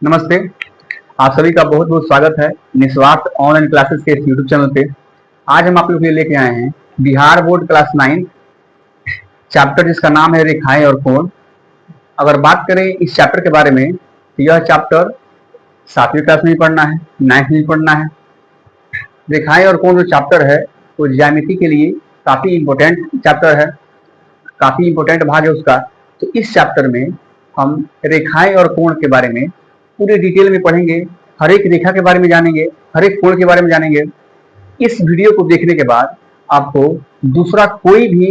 नमस्ते। आप सभी का बहुत बहुत स्वागत है निस्वार्थ ऑनलाइन क्लासेस के इस यूट्यूब चैनल पे। आज हम आप लोगों के लिए लेके आए हैं बिहार बोर्ड क्लास 9 चैप्टर जिसका नाम है रेखाएं और कोण। अगर बात करें इस चैप्टर के बारे में तो यह चैप्टर 7वीं क्लास में भी पढ़ना है, 9th में भी पढ़ना है। रेखाएं और कोण जो चैप्टर है वो ज्यामिति के लिए काफी इंपॉर्टेंट चैप्टर है, काफी इंपॉर्टेंट भाग है उसका। तो इस चैप्टर में हम रेखाएं और कोण के बारे में पूरे डिटेल में पढ़ेंगे, हर एक रेखा के बारे में जानेंगे, हर एक कोण के बारे में जानेंगे। इस वीडियो को देखने के बाद आपको दूसरा कोई भी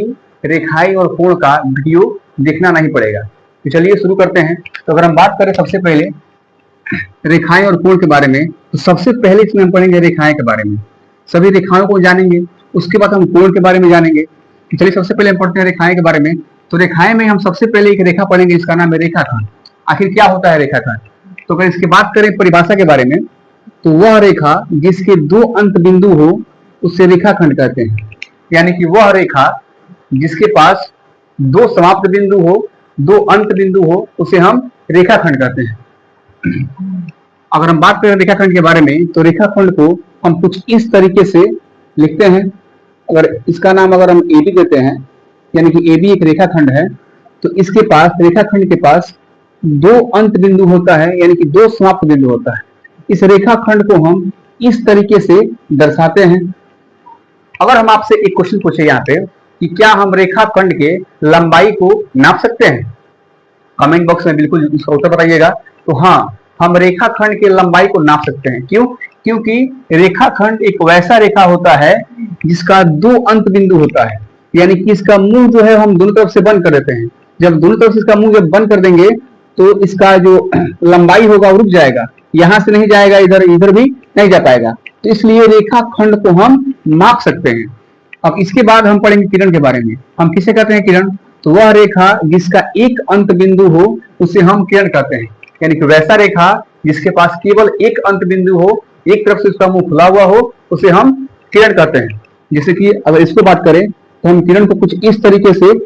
रेखाएं और कोण का वीडियो देखना नहीं पड़ेगा। तो चलिए शुरू करते हैं। तो अगर हम बात करें सबसे पहले रेखाएं और कोण के बारे में, तो सबसे पहले इसमें हम पढ़ेंगे रेखाएं के बारे में, सभी रेखाओं को जानेंगे, उसके बाद हम कोण के बारे में जानेंगे। तो चलिए सबसे पहले हम पढ़ते हैं रेखाएं के बारे में। तो रेखाएं में हम सबसे पहले एक रेखा पढ़ेंगे, इसका नाम है रेखाखंड। आखिर क्या होता है रेखाखंड? तो अगर इसकी बात करें परिभाषा के बारे में, तो वह रेखा जिसके दो अंत बिंदु हो उसे रेखाखंड कहते हैं। यानी कि वह रेखा जिसके पास दो समाप्त बिंदु हो, दो अंत बिंदु हो, उसे हम रेखाखंड कहते हैं। अगर हम बात करें रेखाखंड के बारे में, तो रेखाखंड को हम कुछ इस तरीके से लिखते हैं। अगर इसका नाम अगर हम ए बी देते हैं, यानी कि ए बी एक रेखाखंड है, तो इसके पास रेखाखंड के पास दो अंत बिंदु होता है, यानी कि दो समाप्त बिंदु होता है। इस रेखाखंड को हम इस तरीके से दर्शाते हैं। अगर हम आपसे एक क्वेश्चन पूछे यहाँ पे कि क्या हम रेखाखंड के लंबाई को नाप सकते हैं, कमेंट बॉक्स में बिल्कुल इसका उत्तर बताइएगा। तो हाँ, हम रेखाखंड के लंबाई को नाप सकते हैं। क्यों? क्योंकि रेखाखंड एक वैसा रेखा होता है जिसका दो अंत बिंदु होता है, यानी कि इसका मुंह जो है हम दोनों तरफ से बंद कर देते हैं। जब दोनों तरफ से इसका मुंह जब बंद कर देंगे तो इसका जो लंबाई होगा वो रुक जाएगा, यहां से नहीं जाएगा, इधर इधर भी नहीं जा पाएगा। तो इसलिए रेखाखंड को हम माप सकते हैं। अब इसके बाद हम पढ़ेंगे किरण के बारे में। हम किसे कहते हैं किरण? तो वह रेखा जिसका एक अंत बिंदु हो उसे हम किरण कहते हैं। यानी कि वैसा रेखा जिसके पास केवल एक अंत बिंदु हो, एक तरफ से उसका मुंह खुला हुआ हो, उसे हम किरण कहते हैं। जैसे कि अगर इसको बात करें तो हम किरण को कुछ इस तरीके से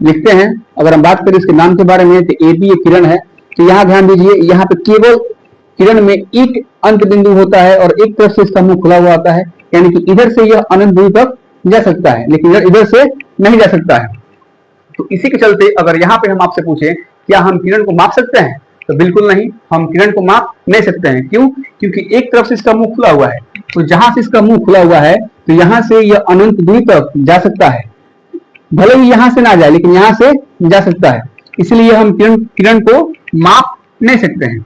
लिखते हैं। अगर हम बात करें इसके नाम के बारे में, तो ए बी एक किरण है। तो यहाँ ध्यान दीजिए, यहाँ पे केवल किरण में एक अंत बिंदु होता है और एक तरफ से इसका मुंह खुला हुआ आता है, यानी कि इधर से यह अनंत दूर तक जा सकता है, लेकिन इधर से नहीं जा सकता है। तो इसी के चलते अगर यहाँ पे हम आपसे पूछे क्या हम किरण को माप सकते हैं, तो बिल्कुल नहीं, हम किरण को माप नहीं सकते हैं। क्यों? क्योंकि एक तरफ से इसका मुंह खुला हुआ है, तो जहां से इसका मुंह खुला हुआ है तो यहाँ से यह अनंत दूर तक जा सकता है। भले ही यहां से ना जाए, लेकिन यहां से जा सकता है। इसलिए हम किरण को माप नहीं सकते हैं।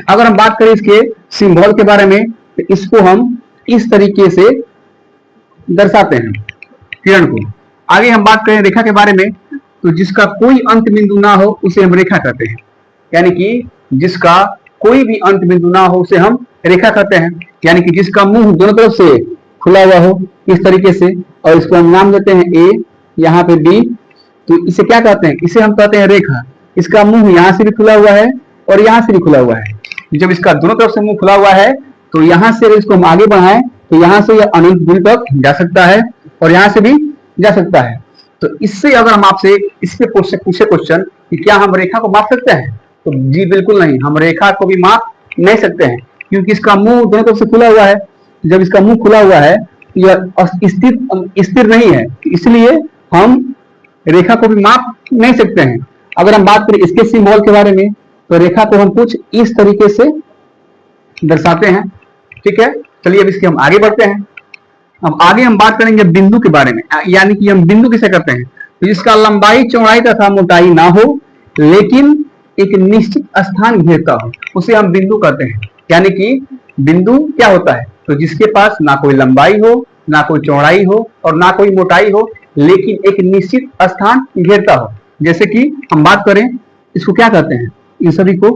अगर हम बात करें इसके सिंबल के बारे में, तो इसको हम इस तरीके से दर्शाते हैं किरण को। आगे हम बात करें रेखा के बारे में, तो जिसका कोई अंत बिंदु ना हो उसे हम रेखा कहते हैं। यानी कि जिसका कोई भी अंत बिंदु ना हो उसे हम रेखा कहते हैं। यानी कि जिसका मुंह दोनों तरफ से खुला हुआ हो इस तरीके से, और इसको हम नाम देते हैं ए, यहाँ पे बी, तो इसे क्या कहते हैं? इसे हम कहते हैं रेखा। इसका मुंह यहाँ से भी खुला हुआ है और यहाँ से भी खुला हुआ है। जब इसका दोनों तरफ से मुंह खुला हुआ है तो यहाँ से इसको हम आगे बढ़ाएं तो यहाँ से यह अनंत दूर तक जा सकता है और यहाँ से भी जा सकता है। तो इससे अगर हम आपसे इस पे पूछे क्वेश्चन कि क्या हम रेखा को माप सकते हैं, तो जी बिल्कुल नहीं, हम रेखा को भी माप नहीं सकते हैं, क्योंकि इसका मुंह दोनों तरफ से खुला हुआ है। जब इसका मुंह खुला हुआ है यह स्थिर नहीं है, इसलिए हम रेखा को भी माप नहीं सकते हैं। अगर हम बात करें इसके सिंबल के बारे में, तो रेखा को हम कुछ इस तरीके से दर्शाते हैं। ठीक है, चलिए अब इसके हम आगे बढ़ते हैं। अब आगे हम बात करेंगे बिंदु के बारे में। यानी कि हम बिंदु किसे कहते हैं? तो जिसका लंबाई, चौड़ाई तथा मोटाई ना हो, लेकिन एक निश्चित स्थान घेरता हो, उसे हम बिंदु कहते हैं। यानी कि बिंदु क्या होता है? तो जिसके पास ना कोई लंबाई हो, ना कोई चौड़ाई हो और ना कोई मोटाई हो, लेकिन एक निश्चित स्थान घेरता हो। जैसे कि हम बात करें, इसको क्या कहते हैं? इन सभी को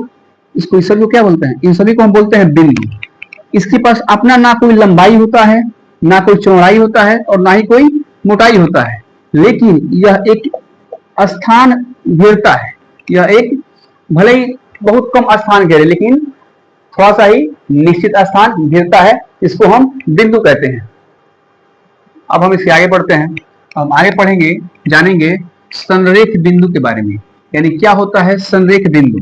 क्या बोलते हैं? इन सभी को हम बोलते हैं बिंदु। इसके पास अपना ना कोई लंबाई होता है, ना कोई चौड़ाई होता है और ना ही कोई मोटाई होता है, लेकिन यह एक स्थान घेरता है। यह एक भले ही बहुत कम स्थान घेरे, लेकिन थोड़ा सा ही निश्चित स्थान घेरता है, इसको हम बिंदु कहते हैं। अब हम इसके आगे बढ़ते हैं। हम आगे पढ़ेंगे, जानेंगे संरेख बिंदु के बारे में। यानी क्या होता है संरेख बिंदु?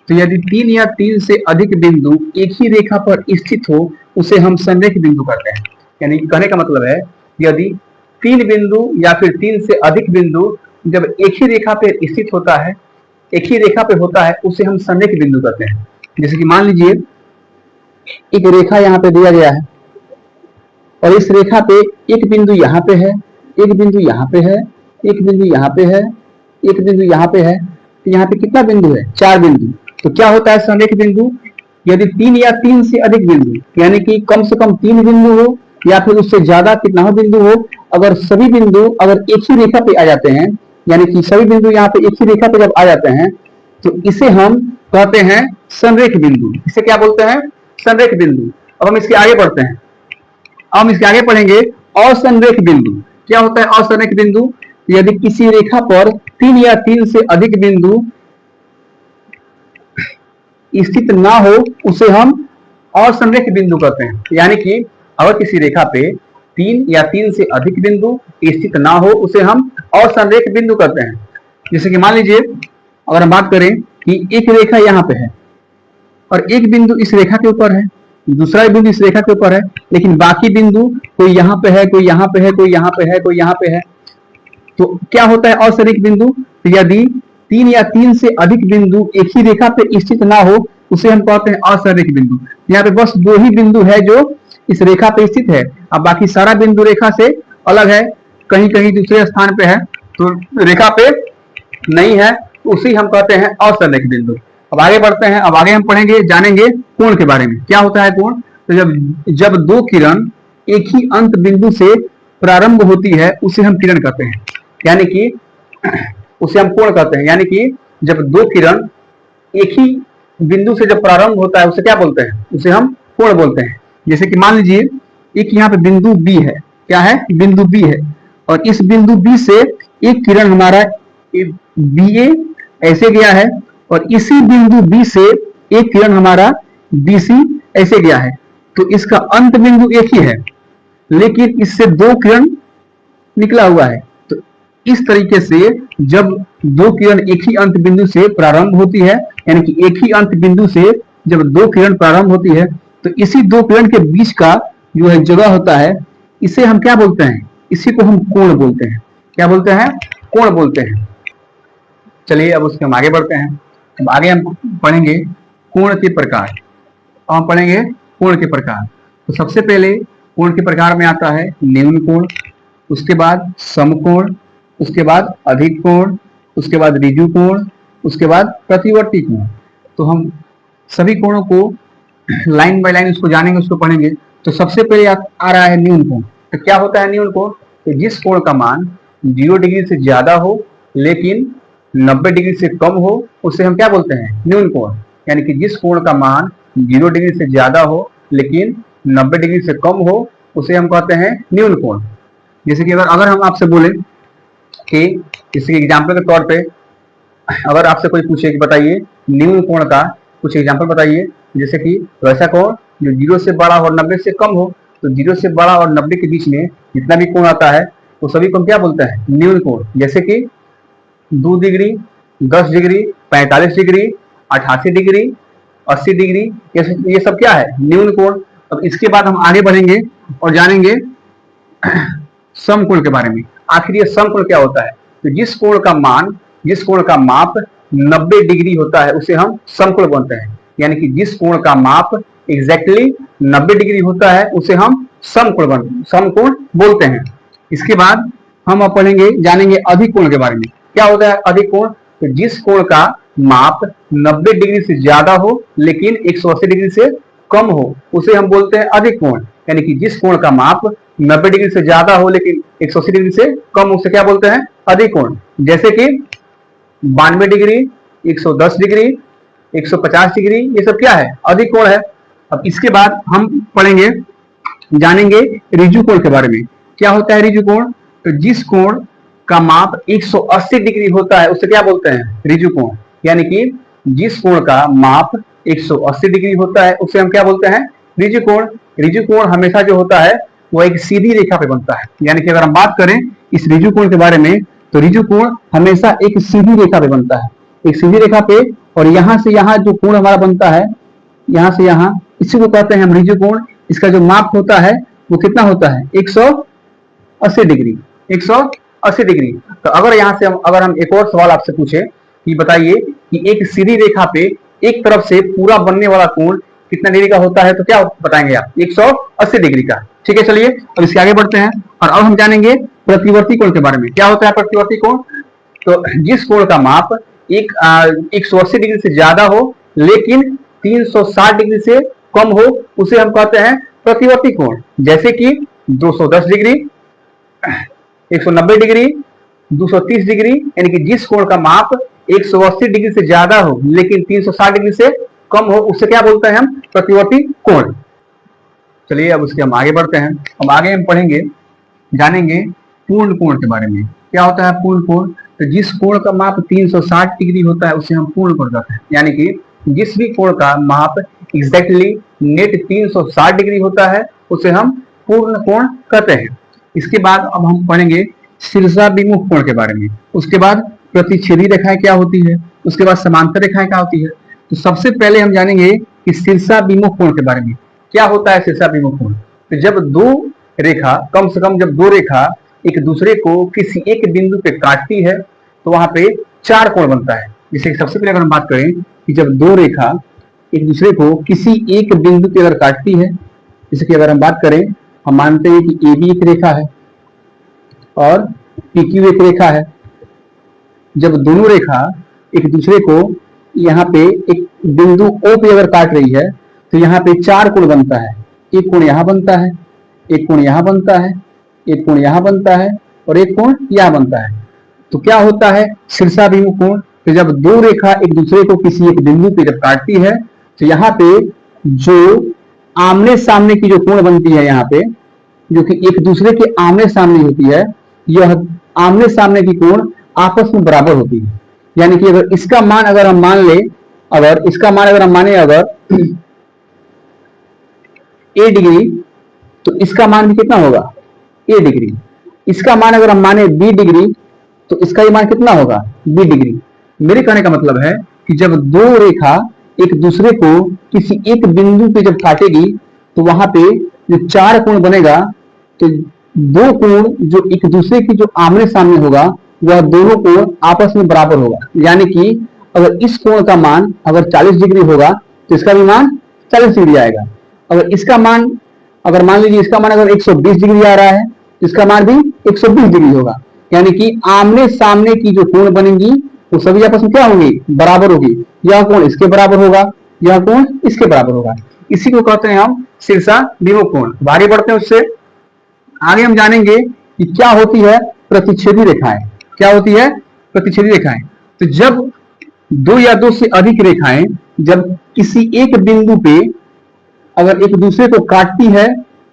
तो यदि 3 या 3 से अधिक बिंदु एक ही रेखा पर स्थित हो उसे हम संरेख बिंदु कहते हैं। यानी कहने का मतलब है यदि 3 बिंदु या फिर 3 से अधिक बिंदु जब एक ही रेखा पे स्थित होता है, एक ही रेखा पे होता है, उसे हम संरेख बिंदु कहते हैं। जैसे कि मान लीजिए एक रेखा यहाँ पे दिया गया है और इस रेखा पे एक बिंदु यहाँ पे है, एक बिंदु यहाँ पे है, एक बिंदु यहाँ पे है, एक बिंदु यहाँ पे है। तो यहाँ पे कितना बिंदु है? 4 बिंदु। तो क्या होता है संरेख बिंदु? यदि 3 या 3 से अधिक बिंदु, यानी कि कम से कम 3 बिंदु हो या फिर उससे ज्यादा कितना हो बिंदु हो, अगर सभी बिंदु अगर एक ही रेखा पे आ जाते हैं, यानी कि सभी बिंदु यहाँ पे एक ही रेखा पे जब आ जाते हैं, तो इसे हम कहते हैं संरेख बिंदु। इसे क्या बोलते हैं? संरेख बिंदु। अब हम इसके आगे बढ़ते हैं। अब हम इसके आगे पढ़ेंगे असंरेख बिंदु। क्या होता है असंरेख बिंदु? यदि किसी रेखा पर 3 या 3 से अधिक बिंदु स्थित ना हो उसे हम असंरेख बिंदु कहते हैं। यानी कि अगर किसी रेखा पे 3 या 3 से अधिक बिंदु स्थित ना हो उसे हम असंरेख बिंदु कहते हैं। जैसे कि मान लीजिए अगर हम बात करें कि एक रेखा यहाँ पे है और एक बिंदु इस रेखा के ऊपर है, दूसरा बिंदु इस रेखा के ऊपर है, लेकिन बाकी बिंदु कोई यहाँ पे है, कोई यहाँ पे है, कोई यहाँ पे है, कोई यहाँ पे है, तो क्या होता है असंरेख बिंदु? तो यदि 3 या 3 से अधिक बिंदु एक ही रेखा पे स्थित ना हो उसे हम कहते हैं असंरेख बिंदु। यहाँ पे बस 2 ही बिंदु है जो इस रेखा पे स्थित है, अब बाकी सारा बिंदु रेखा से अलग है, कहीं कहीं दूसरे स्थान पे है, तो रेखा पे नहीं है, तो उसी हम कहते हैं असंरेख बिंदु। अब आगे बढ़ते हैं। अब आगे हम पढ़ेंगे, जानेंगे कोण के बारे में। क्या होता है कोण? तो जब 2 किरण एक ही अंत बिंदु से प्रारंभ होती है उसे हम किरण कहते हैं, यानी कि उसे हम कोण कहते हैं। यानी कि जब 2 किरण एक ही बिंदु से जब प्रारंभ होता है उसे क्या बोलते हैं? उसे हम कोण बोलते हैं। जैसे कि मान लीजिए एक यहाँ पे बिंदु बी है। क्या है? बिंदु बी है और इस बिंदु बी से एक किरण हमारा बी ए ऐसे गया है और इसी बिंदु बी से एक किरण हमारा बी सी ऐसे गया है, तो इसका अंत बिंदु एक ही है लेकिन इससे 2 किरण निकला हुआ है। तो इस तरीके से जब 2 किरण एक ही अंत बिंदु से प्रारंभ होती है, यानी कि एक ही अंत बिंदु से जब 2 किरण प्रारंभ होती है, तो इसी 2 किरण के बीच का जो है जगह होता है, इसे हम क्या बोलते हैं? इसी को हम कोण बोलते हैं। क्या बोलते हैं? कोण बोलते हैं। चलिए अब उसके हम आगे बढ़ते हैं। अब आगे हम पढ़ेंगे कोण के प्रकार। हम पढ़ेंगे कोण के प्रकार। तो सबसे पहले कोण के प्रकार में आता है न्यून कोण, उसके बाद समकोण, उसके बाद अधिक कोण, उसके बाद ऋजु कोण, उसके बाद प्रतिवर्ती कोण। तो हम सभी कोणों को लाइन बाय लाइन उसको जानेंगे, उसको पढ़ेंगे। तो सबसे पहले आ रहा है न्यून कोण। तो क्या होता है न्यून कोण? तो जिस कोण का मान 0 डिग्री से ज्यादा हो लेकिन 90 डिग्री से कम हो उसे हम क्या बोलते हैं? न्यून कोण। यानी कि जिस कोण का मान 0 डिग्री से ज्यादा हो लेकिन 90 डिग्री से कम हो उसे हम कहते हैं न्यून कोण। जैसे कि अगर हम आपसे बोले कि किसी एग्जाम्पल के तौर पे अगर आपसे कोई पूछे कि बताइए न्यून कोण का कुछ एग्जाम्पल बताइए, जैसे कि वैसा कोण जो 0 से बड़ा और 90 से कम हो, तो 0 से बड़ा और 90 के बीच में जितना भी कोण आता है वो सभी को क्या बोलते हैं? न्यून कोण। जैसे कि 2 degree, 10 degree, 45 degree, 88 degree, 80 degree, ये सब क्या है? न्यून कोण। अब इसके बाद हम आगे बढ़ेंगे और जानेंगे समकोण के बारे में। आखिर ये समकोण क्या होता है? तो जिस कोण का माप 90 डिग्री होता है उसे हम समकोण बोलते हैं। यानी कि जिस कोण का माप एग्जैक्टली 90 डिग्री होता है उसे हम समकोण बोलते हैं। इसके बाद हम अब पढ़ेंगे, जानेंगे अधिक कोण के बारे में। क्या होता है अधिक कोण? तो जिस कोण का माप 90 डिग्री से ज्यादा हो लेकिन 180 डिग्री से कम हो उसे हम बोलते हैं अधिक कोण। यानी कि जिस कोण का माप 90 डिग्री से ज्यादा हो लेकिन 180 डिग्री से कम हो उसे क्या बोलते हैं? अधिक कोण। जैसे कि 92 डिग्री, 110 डिग्री, 150 डिग्री, ये सब क्या है? अधिक कोण है। अब इसके बाद हम पढ़ेंगे, जानेंगे ऋजु कोण के बारे में। क्या होता है ऋजु कोण? तो जिस कोण का माप 180 डिग्री होता है उसे क्या बोलते हैं? ऋजु कोण। यानी कि जिस कोण का माप 180 डिग्री होता है उसे हम क्या बोलते हैं? ऋजु कोण। ऋजु कोण हमेशा जो होता है वो एक सीधी रेखा पे बनता है। यानी कि अगर हम बात करें इस ऋजु कोण के बारे में, तो ऋजु कोण हमेशा एक सीधी रेखा पे बनता है। एक सीधी रेखा पे और यहां से यहां जो कोण हमारा बनता है, यहां से यहां, इसी को कहते हैं हम ऋजु कोण। इसका जो माप होता है वो कितना होता है, 180 डिग्री। 180 डिग्री। तो अगर यहां से अगर हम एक और सवाल आपसे पूछे कि बताइए कि एक सीधी रेखा पे एक तरफ से पूरा बनने वाला कोण कितना डिग्री का होता है, तो क्या बताएंगे आप, 180 डिग्री का। ठीक है, चलिए अब इसके आगे बढ़ते हैं और अब हम जानेंगे प्रतिवर्ती कोण के बारे में। क्या होता है प्रतिवर्ती कोण? तो जिस कोण का माप 180 डिग्री से ज्यादा हो लेकिन 360 डिग्री से कम हो, उसे हम कहते हैं प्रतिवर्ती कोण। जैसे कि 210 डिग्री, 190 डिग्री, 230 डिग्री, यानी कि जिस कोण का माप 180 डिग्री से ज्यादा हो लेकिन 360 डिग्री से कम हो, उससे क्या बोलते हैं हम, प्रतिवर्ती कोण। चलिए अब उसके हम आगे बढ़ते हैं। अब आगे हम पढ़ेंगे, जानेंगे पूर्ण कोण के बारे में। क्या होता है पूर्ण कोण? तो जिस कोण का माप 360 डिग्री होता है उसे हम पूर्ण कोण कहते हैं। यानी कि जिस भी कोण का माप एग्जैक्टली नेट 360 डिग्री होता है उसे हम पूर्ण कोण कहते हैं। इसके बाद अब हम पढ़ेंगे शीर्षाभिमुख कोण के बारे में। उसके बाद प्रतिच्छेदी रेखाएं क्या होती है, उसके बाद समांतर रेखाएं क्या होती है। तो सबसे पहले हम जानेंगे कि शीर्षाभिमुख कोण के बारे में। क्या होता है शीर्षाभिमुख कोण? तो जब दो रेखा, कम से कम जब दो रेखा एक दूसरे को किसी एक बिंदु पे काटती है तो वहां पे चार कोण बनता है। जैसे सबसे पहले अगर हम बात करें कि जब दो रेखा एक दूसरे को किसी एक बिंदु पे अगर काटती है, जैसे कि अगर हम बात करें, हम मानते हैं कि ए बी एक रेखा है और पी क्यू एक रेखा है। जब दोनों रेखा एक दूसरे को यहाँ पे एक बिंदु ओ पे अगर काट रही है तो यहाँ पे चार कोण बनता है। एक कोण यहाँ बनता है, एक कोण यहाँ बनता है, एक कोण यहाँ बनता है और एक कोण यहाँ बनता है। तो क्या होता है शीर्षाभिमुख कोण? तो जब दो रेखा एक दूसरे को किसी एक बिंदु पे जब काटती है तो यहाँ पे जो आमने सामने की जो कोण बनती है, यहाँ पे जो कि एक दूसरे के आमने सामने होती है, यह आमने सामने की कोण आपस में बराबर होती है। यानी कि अगर इसका मान अगर हम मान ले, अगर इसका मान अगर हम माने अगर ए डिग्री, तो इसका मान भी कितना होगा, ए डिग्री। इसका मान अगर हम माने बी डिग्री तो इसका ही मान कितना होगा, बी डिग्री। मेरे कहने का मतलब है कि जब दो रेखा एक दूसरे को किसी एक बिंदु पे जब काटेगी तो वहां पे जो चार कोण बनेगा, तो दो कोण जो एक दूसरे की जो आमने सामने होगा वह दोनों कोण आपस में बराबर होगा। यानी कि अगर इस कोण का मान अगर 40 डिग्री होगा तो इसका भी मान 40 डिग्री आएगा। अगर इसका मान, अगर मान लीजिए इसका मान अगर 120 डिग्री आ रहा है तो इसका मान भी 120 डिग्री होगा। यानी कि आमने सामने की जो कोण बनेंगी वो सभी आपस में क्या होंगी, बराबर होगी। यह कोण इसके बराबर होगा, यह कोण इसके बराबर होगा। इसी को कहते हैं हम शीर्षाभिमुख कोण। आगे बढ़ते हैं, उससे आगे हम जानेंगे कि क्या होती है प्रतिच्छेदी रेखाएं। क्या होती है प्रतिच्छेदी रेखाएं? तो जब दो या दो से अधिक रेखाएं जब किसी एक बिंदु पे अगर एक दूसरे को काटती है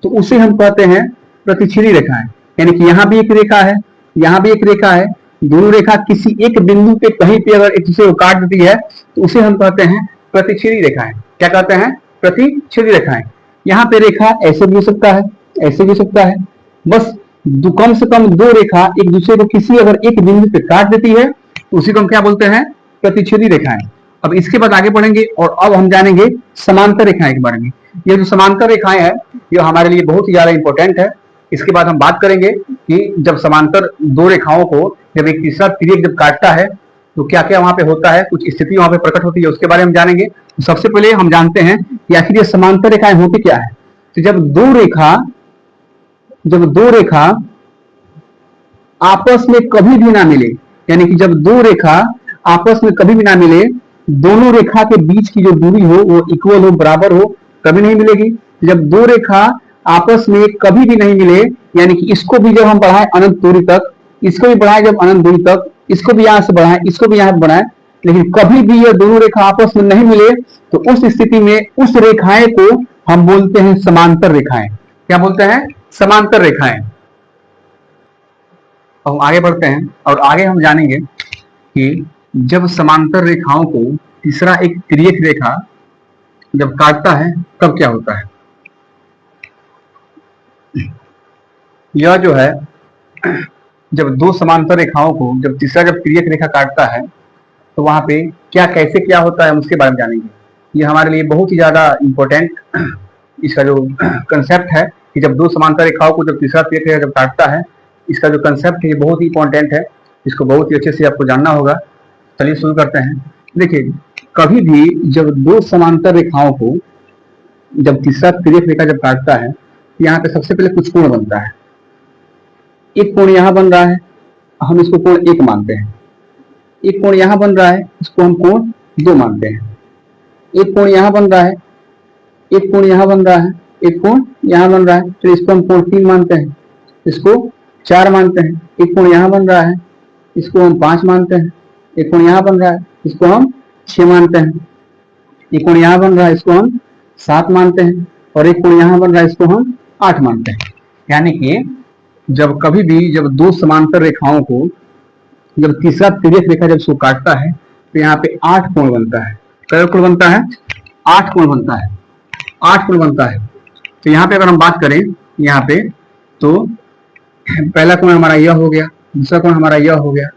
तो उसे हम कहते हैं प्रतिच्छेदी रेखाएं। यानी कि यहाँ भी एक रेखा है, यहाँ भी एक रेखा है, दोनों रेखा किसी एक बिंदु पे कहीं पे अगर एक दूसरे को काट देती है तो उसे हम कहते हैं प्रतिच्छेदी रेखाएं। क्या कहते हैं, प्रतिच्छेदी रेखाएं। यहाँ पे रेखा ऐसे भी हो सकता है, ऐसे भी हो सकता है। बस कम से कम दो रेखा एक दूसरे को किसी अगर एक बिंदु पे काट देती है तो उसी को हम क्या बोलते हैं, प्रतिच्छेदी रेखाएं। अब इसके बाद आगे बढ़ेंगे और अब हम जानेंगे समांतर रेखाएं के बारे में। ये जो समांतर रेखाएं है ये हमारे लिए बहुत ही ज्यादा इंपॉर्टेंट है। इसके बाद हम बात करेंगे कि जब समांतर दो रेखाओं को जब एक तीसरा तिर्यक जब काटता है तो क्या क्या वहां पे होता है, कुछ स्थिति वहां पे प्रकट होती है, उसके बारे में जानेंगे। तो सबसे पहले हम जानते हैं कि आखिर ये समांतर रेखाएं होती क्या है। तो जब दो रेखा आपस में कभी भी ना मिले, यानी कि जब दो रेखा आपस में कभी भी ना मिले, दोनों रेखा के बीच की जो दूरी हो वो इक्वल हो, बराबर हो, कभी नहीं मिलेगी। जब दो रेखा आपस में कभी भी नहीं मिले, यानी कि इसको भी जब हम बढ़ाएं अनंत दूरी तक, इसको भी बढ़ाएं जब अनंत दूरी तक, इसको भी यहां से बढ़ाएं, इसको भी यहां से बढ़ाएं, लेकिन कभी भी ये दोनों रेखा आपस में नहीं मिले तो उस स्थिति में उस रेखाएं को हम बोलते हैं समांतर रेखाएं। क्या बोलते हैं, समांतर रेखाएं। हम आगे बढ़ते हैं और आगे हम जानेंगे कि जब समांतर रेखाओं को तीसरा एक तिर्यक रेखा जब काटता है तब क्या होता है। यह जो है जब दो समांतर रेखाओं को जब तीसरा जब तिर्यक रेखा काटता है तो वहां पे क्या कैसे क्या होता है हम उसके बारे में जानेंगे। ये हमारे लिए बहुत ही ज्यादा इम्पोर्टेंट इसका जो कंसेप्ट है कि जब दो समांतर रेखाओं को जब तीसरा तीर जब काटता है, इसका जो कंसेप्ट है ये बहुत ही इंपॉर्टेंट है, इसको बहुत ही अच्छे से आपको जानना होगा। चलिए शुरू करते हैं। देखिए, कभी भी जब दो समांतर रेखाओं को जब तीसरा तिर्यक रेखा जब काटता है, यहाँ पे सबसे पहले कुछ कोण बनता है। एक कोण यहाँ बन रहा है, हम इसको कोण 1 मानते हैं। एक कोण यहाँ बन रहा है, इसको हम कोण 2 मानते हैं। एक कोण यहाँ बन रहा है, एक कोण यहाँ बन रहा है, एक कोण यहाँ बन रहा है, तो इसको हम कोण 3 मानते हैं, इसको 4 मानते हैं। एक कोण यहाँ बन रहा है, इसको हम 5 मानते हैं। एक कोण यहाँ बन रहा है, इसको हम 6 मानते हैं। एक कोण यहाँ बन रहा है, इसको हम 7 मानते हैं, और एक कोण यहाँ बन रहा है, इसको हम 8 मानते हैं। यानी कि जब कभी भी जब दो समांतर रेखाओं को जब तीसरा तिर्यक रेखा जब इसको काटता है, तो यहाँ पे 8 कोण बनता है। कितने कोण बनता है? 8 कोण बनता है। 8 कोण बनता है। तो यहाँ पे अगर हम बात करें यहाँ पे, तो पहला कोण हमारा यह हो गया, दूसरा कोण हमारा यह हो गया,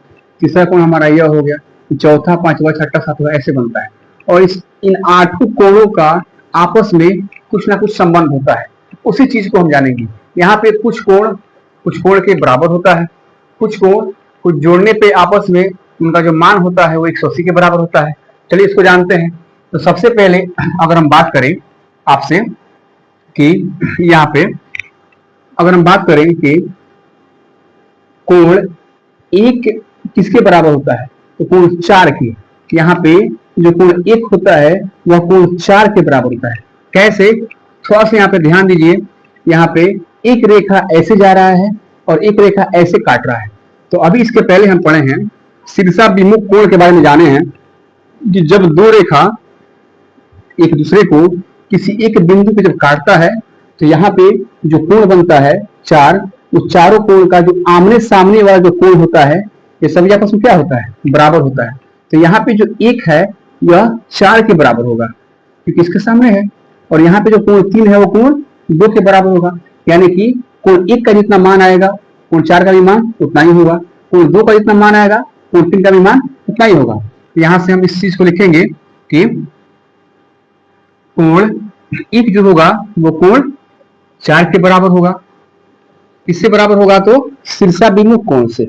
तीसरा कोण हमारा यह हो गया, चौथा, पांचवा, छठा, सातवां ऐसे बनता है। और इन 8 कोणों का आपस में कुछ ना कुछ संबंध होता है, उसी चीज को हम जानेंगे। यहाँ पे कुछ कोण के बराबर होता है, कुछ कोण कुछ जोड़ने पे आपस में उनका जो मान होता है वो 180 के बराबर होता है। चलिए इसको जानते हैं। तो सबसे पहले अगर हम बात करें आपसे कि यहाँ पे अगर हम बात करें कि कोण 1 किसके बराबर होता है, तो कोण 4 की। यहाँ पे जो कोण 1 होता है वह कोण 4 के बराबर होता है। कैसे? थोड़ा सा यहाँ पे ध्यान दीजिए। यहाँ पे एक रेखा ऐसे जा रहा है और एक रेखा ऐसे काट रहा है। तो अभी इसके पहले हम पढ़े हैं शीर्षाभिमुख कोण के बारे में, जाने हैं कि जब दो रेखा एक दूसरे को किसी एक बिंदु पे जब काटता है, तो यहाँ पे जो कोण बनता है 4, उस चारों कोण का जो आमने सामने वाला जो कोण होता है, ये सभी आपस में क्या होता है? बराबर होता है। तो यहाँ पे जो 1 है यह 4 के बराबर होगा क्योंकि इसके सामने है, और यहाँ पे जो कोण 3 है वो कोण 2 के बराबर होगा। यानी कि कोण 1 का जितना मान आएगा कोण 4 का भी मान उतना ही होगा, कोण 2 का जितना मान आएगा कोण 3 का भी मान उतना ही होगा। यहां से हम इस चीज को लिखेंगे कि कोण 1 जो होगा वो कोण 4 के बराबर होगा। किससे बराबर होगा? तो शीर्षाभिमुख कोण से।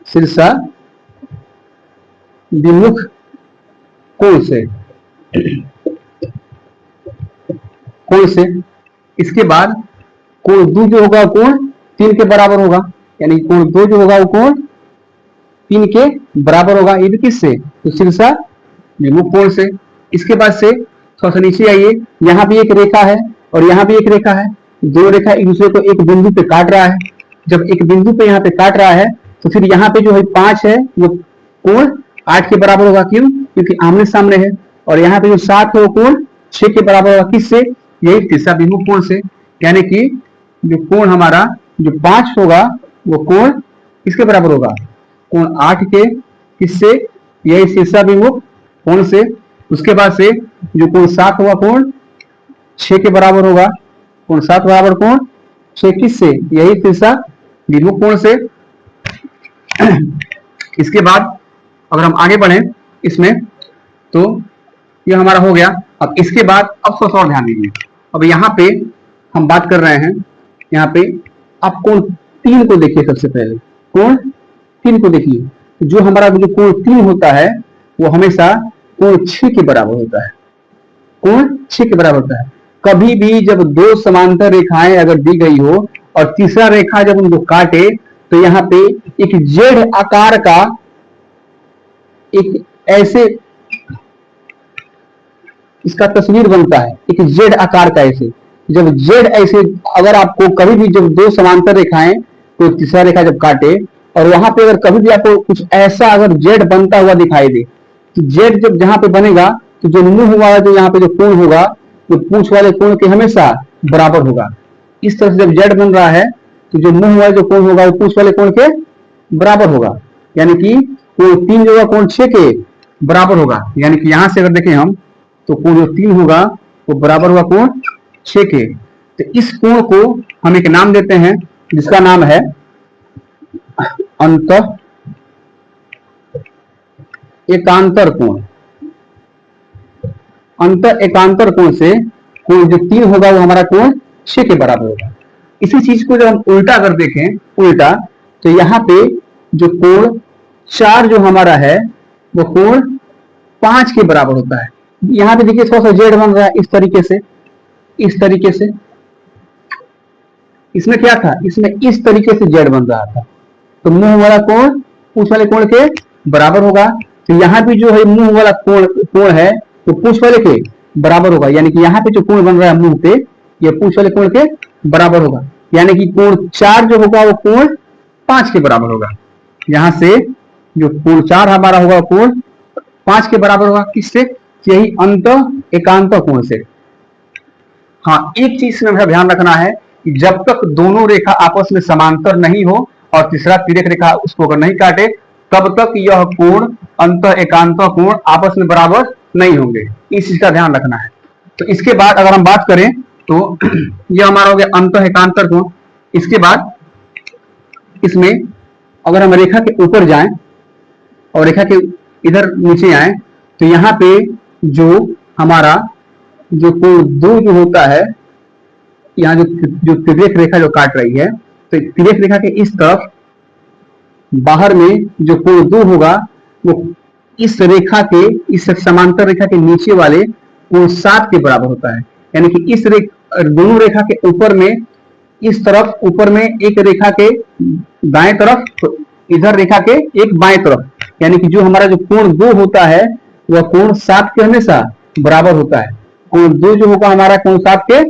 शीर्षाभिमुख कोण से। इसके बाद कोण 2 जो होगा कोण 3 के बराबर होगा, यानी कोण 2 जो होगा वो कोण 3 के बराबर होगा। ये भी किससे? तो शीर्षाभिमुख कोण से। इसके बाद से थोड़ा सा नीचे आइए, यहाँ भी एक रेखा है और यहाँ भी एक रेखा है। दो रेखा एक दूसरे को एक बिंदु पे काट रहा है। जब एक बिंदु पे यहाँ पे काट रहा है तो फिर यहाँ पे जो है 5 है वो कोण 8 के बराबर होगा। क्यों? क्योंकि आमने सामने है। और यहाँ पे जो 7 है वो कोण 6 के बराबर होगा। किससे? यही शीर्षाभिमुख कोण से। यानी कि जो कोण हमारा जो 5 होगा वो कोण किसके बराबर होगा? कोण 8 के। किससे? यही शीर्षाभिमुख कोण से। उसके बाद से जो कोण 7 होगा कोण 6 के बराबर होगा। कोण 7 बराबर कोण 6 किससे? यही शीर्षाभिमुख कोण से। इसके बाद अगर हम आगे बढ़े इसमें, तो यह हमारा हो गया। अब इसके बाद अब थोड़ा और ध्यान दीजिए। अब यहाँ पे हम बात कर रहे हैं, यहाँ पे आप कोण 3 को देखिए। सबसे पहले कोण 3 को देखिए। जो हमारा जो कोण 3 होता है वो हमेशा कोण 6 के बराबर होता है। कोण 6 के बराबर होता है। कभी भी जब दो समांतर रेखाएं अगर दी गई हो और तीसरा रेखा जब उनको काटे, तो यहाँ पे एक जेड आकार का एक ऐसे इसका तस्वीर बनता है, एक जेड आकार का। ऐसे जब जेड ऐसे अगर आपको कभी भी जब दो समांतर रेखाएं तो तीसरा रेखा जब काटे और वहां पे अगर कभी भी आपको कुछ ऐसा अगर जेड बनता हुआ दिखाई दे, तो जेड जब जहां पे बनेगा तो जो मुंह वाला जो यहाँ पे जो कोण होगा वो पूंछ वाले कोण के हमेशा बराबर होगा। इस तरह से जब जेड बन रहा है तो जो मुंह वाला जो कोण होगा वो पूंछ वाले कोण के बराबर होगा। यानी कि कोण 3 जो होगा कोण 6 के बराबर होगा। यानी कि यहां से अगर देखें हम तो कोण जो 3 होगा वो बराबर होगा कोण 6 के। तो इस कोण को हम एक नाम देते हैं जिसका नाम है अंत एकांतर कोण, अंत एकांतर कोण से कोण जो 3 होगा वो हमारा कोण 6 के बराबर होगा। इसी चीज को जब हम उल्टा अगर देखें, उल्टा, तो यहाँ पे जो कोण 4 जो हमारा है वो कोण 5 के बराबर होता है। यहाँ पे देखिए थोड़ा सा जेड बन रहा है इस तरीके से, इस तरीके से। इसमें क्या था, इसमें इस तरीके से जेड बन रहा था, तो मुंह वाला कोण पूंछ वाले कोण के बराबर होगा। तो यहाँ भी जो है मुंह वाला कोण है तो पूंछ वाले के बराबर होगा, यानी कि यहाँ पे जो कोण बन रहा है मुंह पे, ये पूंछ वाले कोण के बराबर होगा, यानी कि कोण 4 जो होगा वो कोण 5 के बराबर होगा। यहां से जो कोण 4 हमारा होगा कोण 5 के बराबर होगा, किससे, यही अंत एकांत कोण से। हाँ, एक चीज में हमें ध्यान रखना है कि जब तक दोनों रेखा आपस में समांतर नहीं हो और तीसरा तिर्यक रेखा उसको अगर नहीं काटे, तब तक यह कोण अंत एकांत कोण आपस में बराबर नहीं होंगे। इस चीज का ध्यान रखना है। तो इसके बाद अगर हम बात करें तो यह हमारा हो गया अंत एकांतर कोण। इसके बाद इसमें अगर हम रेखा के ऊपर जाएं और रेखा के इधर नीचे आए, तो यहाँ पे जो हमारा जो कोण 2 जो होता है, यहाँ जो तिर्यक रेखा जो काट रही है, तो तिर्यक रेखा के इस तरफ बाहर में जो कोण 2 होगा वो इस रेखा के, इस समांतर रेखा के नीचे वाले कोण 7 के बराबर होता है। यानी कि इस दोनों रेखा के ऊपर में, इस तरफ ऊपर में एक रेखा के दाएं तरफ, तो इधर रेखा के एक बाएं तरफ, यानी कि जो हमारा जो कोण 2 होता है वह कोण 7 के हमेशा बराबर होता है। कोण 2 जो होगा हमारा कोण 7 के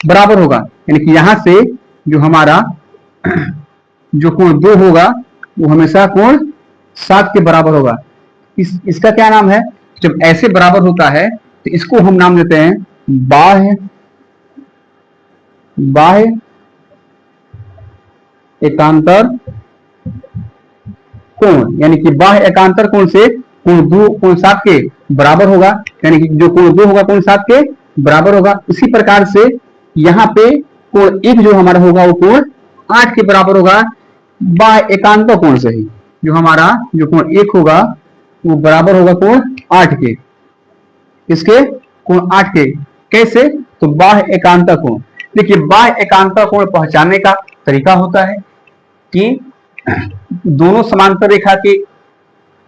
बराबर होगा, यानी कि यहां से जो हमारा जो कोण 2 होगा वो हमेशा कोण 7 के बराबर होगा। इसका क्या नाम है, जब ऐसे बराबर होता है तो इसको हम नाम देते हैं बाह्य एकांतर कोण। यानी कि बाह्य एकांतर कोण से कोण 7 के बराबर होगा, यानी कि जो कोण 2 होगा कोण 7 के बराबर होगा। इसी प्रकार से यहाँ पे कोण 1 जो हमारा होगा वो कोण 8 के बराबर होगा, बाह्य एकांतर कोण से ही। जो हमारा जो कोण 1 होगा वो बराबर होगा कोण 8 के, इसके कोण 8 के। कैसे, तो बाह्य एकांतर कोण। देखिए, बाह्य एकांतर कोण पहचानने का तरीका होता है कि दोनों समांतर रेखा के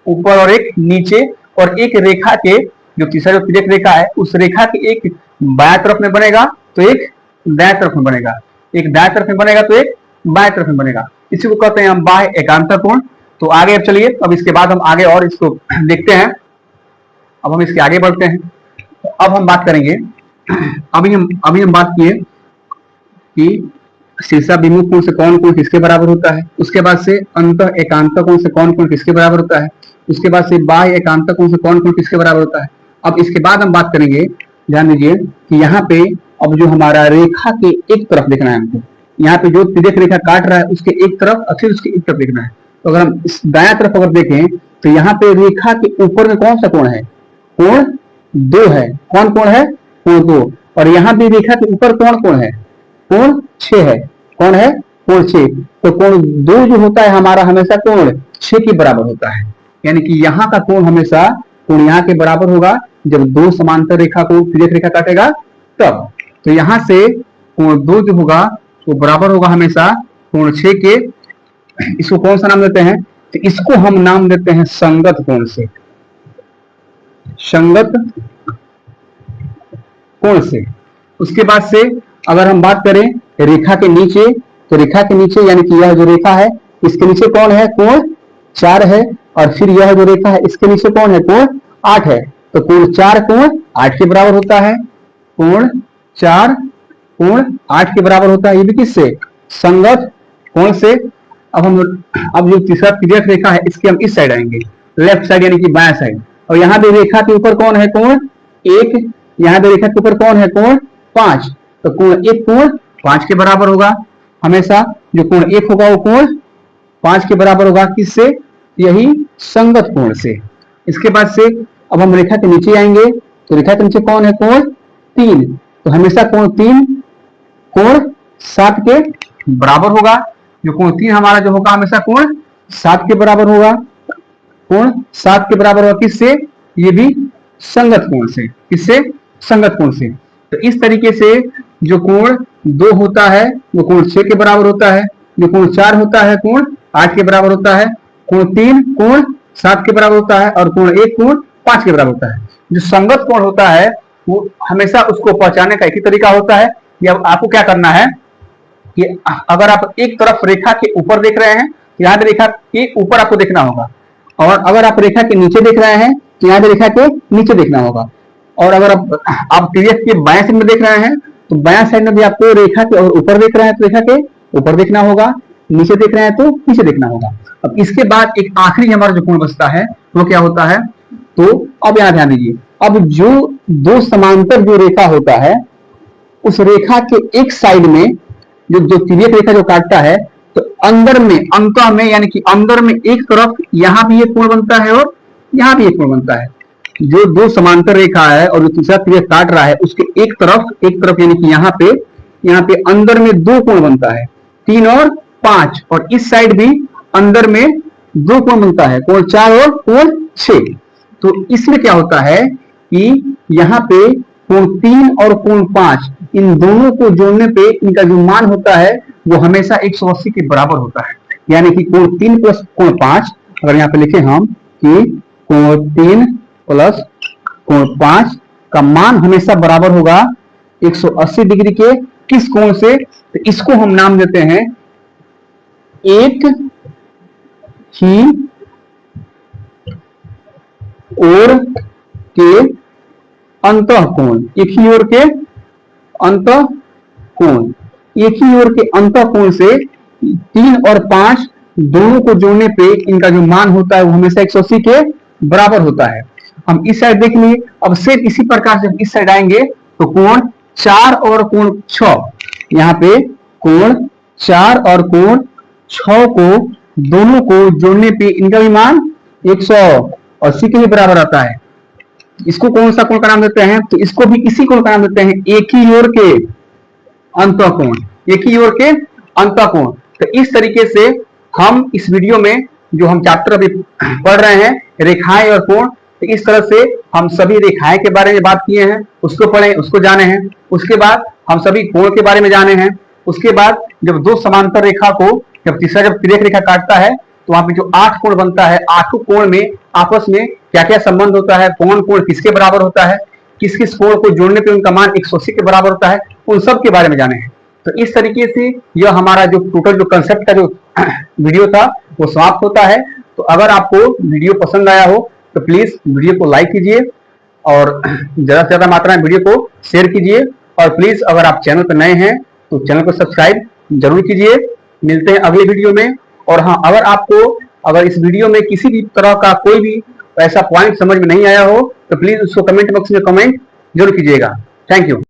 ऊपर और एक नीचे, और एक रेखा के जो तीसरा जो तिर्यक रेखा है उस रेखा के एक बाएं तरफ में बनेगा तो एक दाएं तरफ में बनेगा, एक दाएं तरफ में बनेगा तो एक बाएं तरफ में बनेगा। इसी को कहते हैं हम बाह्य एकांतर कोण। तो आगे अब चलिए, अब इसके बाद हम आगे और इसको देखते हैं। अब हम इसके आगे बढ़ते हैं। अब हम बात करेंगे, अभी हम बात किए कि शीर्षाभिमुख कोण से कौन कोण किसके बराबर होता है, उसके बाद से अंत एकांत कोण से कौन कोण किसके बराबर होता है, उसके बाद से बाह्य एकांत कोण से कौन कोण किसके बराबर होता है। अब इसके बाद हम बात करेंगे, ध्यान दीजिए कि यहाँ पे अब जो हमारा रेखा के एक तरफ देखना है हमको, यहाँ पे जो तिर्यक रेखा काट रहा है उसके एक तरफ और फिर उसके एक तरफ देखना है। तो अगर हम इस दायां तरफ अगर देखें तो यहाँ पे रेखा के ऊपर में कौन सा कोण है, कोण 2 है। कौन कोण है, कोण 2। और यहाँ भी रेखा के ऊपर कौन कोण है, कोण 6 है। कौन है, कोण 6। तो कोण 2 जो होता है हमारा हमेशा कोण 6 के बराबर होता है, यानी कि यहाँ का कोण हमेशा कोण यहाँ के बराबर होगा जब 2 समांतर रेखा को तिर्यक रेखा काटेगा तब। तो यहाँ से कोण 2 जो होगा वो बराबर होगा हमेशा कोण 6 के। इसको कौन सा नाम देते हैं, तो इसको हम नाम देते हैं संगत कोण से, संगत कोण से। उसके बाद से अगर हम बात करें रेखा के नीचे, तो रेखा के नीचे यानी कि यह जो रेखा है इसके नीचे कौन है, कोण 4 है। और फिर यह जो रेखा है इसके नीचे कौन है, कोण 8 है। तो कोण 4 कोण 8 के बराबर होता है, कोण 4 कोण 8 के बराबर होता है। ये भी किससे, संगत कोण से। अब जो तीसरा तिर्यक रेखा है इसके हम इस साइड आएंगे, लेफ्ट साइड यानी कि बायां साइड। और यहाँ भी रेखा के ऊपर कौन है, कोण 1। यहाँ भी रेखा के ऊपर कौन है, कोण 5। तो कोण 1 कोण 5 के बराबर होगा हमेशा। जो कोण 1 होगा वो कोण 5 के बराबर होगा, किससे, यही संगत कोण से। इसके बाद से अब हम रेखा के नीचे आएंगे, तो रेखा के नीचे कौन है, कोण 3। तो हमेशा कोण 3 कोण 7 के बराबर होगा। जो कोण 3 हमारा जो होगा हमेशा कोण 7 के बराबर होगा। कोण 7 के बराबर होगा किससे? ये भी संगत कोण से। किससे? संगत कोण से। तो इस तरीके से जो कोण 2 होता है वो कोण 6 के बराबर होता है, जो कोण 4 होता है कोण 8 के बराबर होता है, कोण 3 कोण 7 के बराबर होता है और कोण 1 कोण 5 के बराबर होता है। जो संगत कोण होता है वो हमेशा उसको पहचानने का एक ही तरीका होता है। या आपको क्या करना है कि अगर आप एक तरफ रेखा के ऊपर देख रहे हैं तो यहाँ पे रेखा के ऊपर आपको देखना होगा, और अगर आप रेखा के नीचे देख रहे हैं तो यहाँ पे रेखा के नीचे देखना होगा। और अगर आप तिर्यक के बाएं साइड में देख रहे हैं तो बाएं साइड में भी आपको रेखा के ऊपर देख रहे हैं तो रेखा के ऊपर देखना होगा, नीचे देख रहे हैं तो नीचे देखना होगा। अब इसके बाद एक आखिरी हमारा जो कोण बचता है वो क्या होता है? तो अब यहाँ ध्यान दीजिए, अब जो दो समांतर जो रेखा होता है उस रेखा के एक साइड में जो तिर्यक रेखा जो काटता है तो अंदर में अंतः में यानी कि अंदर में एक तरफ यहां भी एक कोण बनता है और यहां भी एक कोण बनता है। जो दो समांतर रेखा है और जो तीसरा तिर्यक काट रहा है उसके एक तरफ यानी कि यहाँ पे अंदर में 2 कोण बनता है, 3 और 5, और इस साइड भी अंदर में 2 कोण बनता है, कोण 4 और कोण 6। तो इसमें क्या होता है कि यहाँ पे कोण 3 और कोण 5 इन दोनों को जोड़ने पे इनका जो मान होता है वो हमेशा 180 के बराबर होता है। यानी कि कोण 3 प्लस कोण 5, अगर यहाँ पे लिखे हम कि कोण 3 प्लस कोण 5 का मान हमेशा बराबर होगा 180 डिग्री के किस कोण से? तो इसको हम नाम देते हैं एक ही ओर के अंतः कोण। एक ही ओर के अंतः कोण, एक ही ओर के अंतः कोण से 3 और 5 दोनों को जोड़ने पे इनका जो मान होता है वो हमेशा 180 के बराबर होता है। हम इस साइड देख लिए, अब सेम इसी प्रकार से इस साइड आएंगे तो कोण 4 और कोण 6, यहाँ पे कोण 4 और कोण 6 को दोनों को जोड़ने पे इनका भी मान 180 के बराबर आता है। इसको कौन सा कोण का नाम देते हैं? तो इसको भी इसी कोण का नाम देते हैं एक ही ओर के अंतः कोण। एक ही ओर के अंतः कोण। तो इस तरीके से हम इस वीडियो में जो हम चैप्टर अभी पढ़ रहे हैं रेखाएं और कोण, तो इस तरह से हम सभी रेखाएं के बारे में बात किए हैं, उसको पढ़े, उसको जाने हैं। उसके बाद हम सभी कोण के बारे में जाने हैं। उसके बाद जब दो समांतर रेखा को जब तिर्यक रेखा काटता है तो वहां पे जो 8 कोण बनता है, 8 कोण में आपस में क्या क्या संबंध होता है, कौन कोण किसके बराबर होता है, किस किस कोण को जोड़ने पे उनका मान 180 के बराबर होता है, उन सब के बारे में जाने हैं। तो इस तरीके से यह हमारा जो टोटल जो कंसेप्ट का जो वीडियो था वो समाप्त होता है। तो अगर आपको वीडियो पसंद आया हो तो प्लीज वीडियो को लाइक कीजिए और ज्यादा से ज्यादा मात्रा में वीडियो को शेयर कीजिए, और प्लीज अगर आप चैनल पर नए हैं तो चैनल को सब्सक्राइब जरूर कीजिए। मिलते हैं अगले वीडियो में। और हाँ, अगर इस वीडियो में किसी भी तरह का कोई भी ऐसा पॉइंट समझ में नहीं आया हो तो प्लीज उसको कमेंट बॉक्स में कमेंट जरूर कीजिएगा। Thank you.